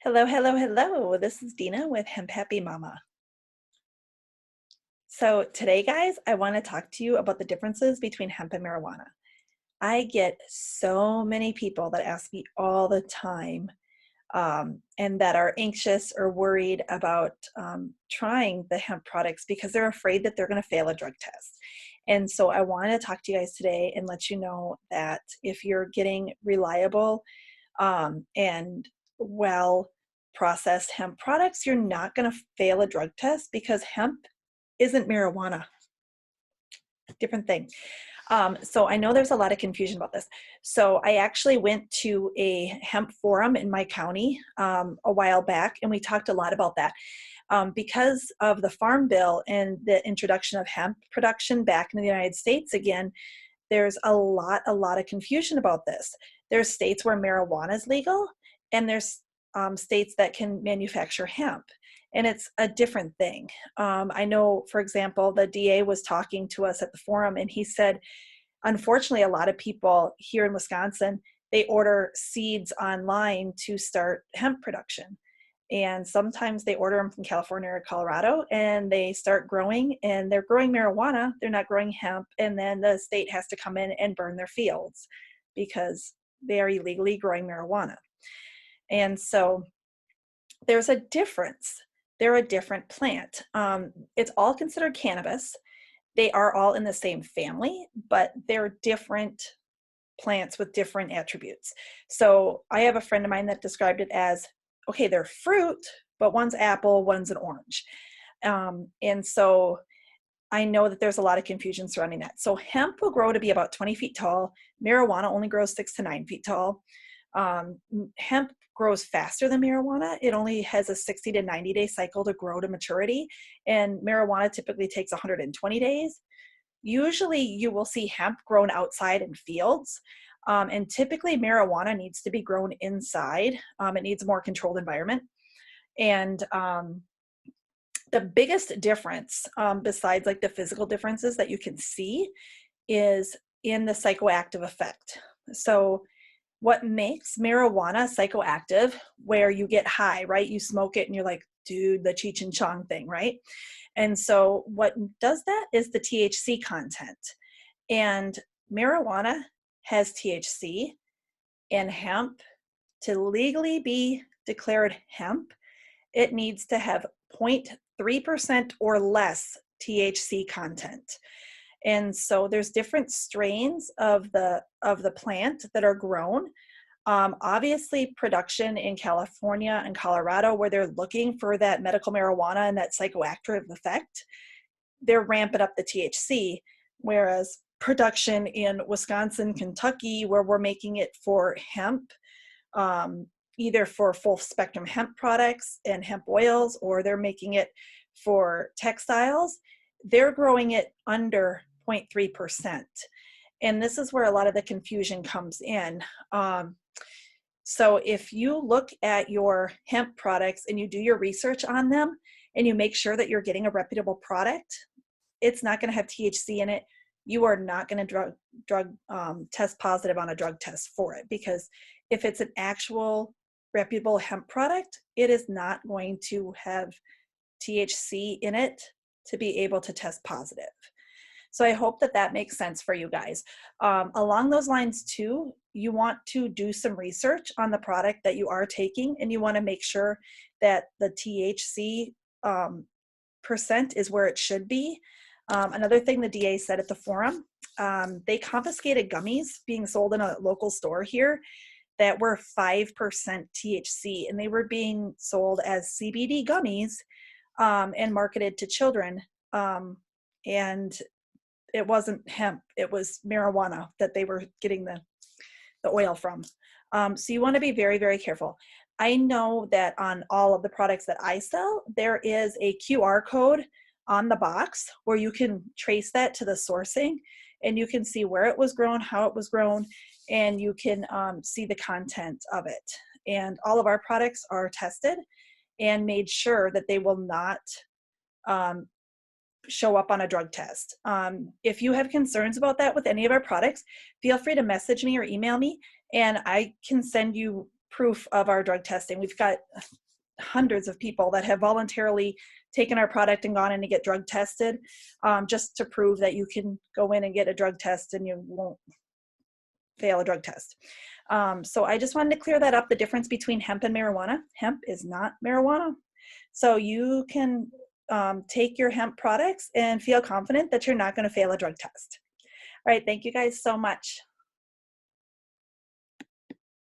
Hello, hello, hello. This is Dina with Hemp Happy Mama. So, today, guys, I want to talk to you about the differences between hemp and marijuana. I get so many people that ask me all the time and that are anxious or worried about trying the hemp products because they're afraid that they're going to fail a drug test. And so, I want to talk to you guys today and let you know that if you're getting reliable and well processed hemp products, you're not going to fail a drug test because hemp isn't marijuana. Different thing. So I know there's a lot of confusion about this. So I actually went to a hemp forum in my county a while back, and we talked a lot about that. Because of the Farm Bill and the introduction of hemp production back in the United States again, there's a lot of confusion about this. There's states where marijuana is legal, and there's states that can manufacture hemp, and it's a different thing. I know, for example, the DA was talking to us at the forum, and he said, unfortunately, a lot of people here in Wisconsin, they order seeds online to start hemp production. And sometimes they order them from California or Colorado, and they start growing, and they're growing marijuana. They're not growing hemp. And then the state has to come in and burn their fields because they are illegally growing marijuana. And so there's a difference. They're a different plant. It's all considered cannabis. They are all in the same family, but they're different plants with different attributes. So I have a friend of mine that described it as, okay, they're fruit, but one's apple, one's an orange. And so I know that there's a lot of confusion surrounding that. So hemp will grow to be about 20 feet tall. Marijuana only grows 6 to 9 feet tall. Hemp grows faster than marijuana. It only has a 60 to 90 day cycle to grow to maturity, and marijuana typically takes 120 days. Usually you will see hemp grown outside in fields, and typically marijuana needs to be grown inside. It needs a more controlled environment. And the biggest difference, besides like the physical differences that you can see, is in the psychoactive effect. So what makes marijuana psychoactive, where you get high, right? You smoke it and you're like, dude, the Cheech and Chong thing, right? And so what does that is the THC content. And marijuana has THC, and hemp, to legally be declared hemp, it needs to have 0.3% or less THC content. And so there's different strains of the plant that are grown. Obviously, production in California and Colorado, where they're looking for that medical marijuana and that psychoactive effect, they're ramping up the THC. Whereas production in Wisconsin, Kentucky, where we're making it for hemp, either for full spectrum hemp products and hemp oils, or they're making it for textiles, they're growing it under 0.3%. And this is where a lot of the confusion comes in. So if you look at your hemp products and you do your research on them and you make sure that you're getting a reputable product, it's not going to have THC in it. You are not going to drug test positive on a drug test for it, because if it's an actual reputable hemp product, it is not going to have THC in it to be able to test positive. So I hope that that makes sense for you guys. Along those lines too, you want to do some research on the product that you are taking, and you want to make sure that the THC percent is where it should be. Another thing the DA said at the forum, they confiscated gummies being sold in a local store here that were 5% THC, and they were being sold as CBD gummies and marketed to children. And it wasn't hemp, it was marijuana that they were getting the oil from. So you want to be very, very careful. I know that on all of the products that I sell, there is a QR code on the box where you can trace that to the sourcing, and you can see where it was grown, how it was grown, and you can see the content of it. And all of our products are tested and made sure that they will not show up on a drug test. If you have concerns about that with any of our products, feel free to message me or email me, and I can send you proof of our drug testing. We've got hundreds of people that have voluntarily taken our product and gone in to get drug tested, just to prove that you can go in and get a drug test and you won't fail a drug test. So I just wanted to clear that up, the difference between hemp and marijuana. Hemp is not marijuana. So you can take your hemp products and feel confident that you're not going to fail a drug test. All right, thank you guys so much.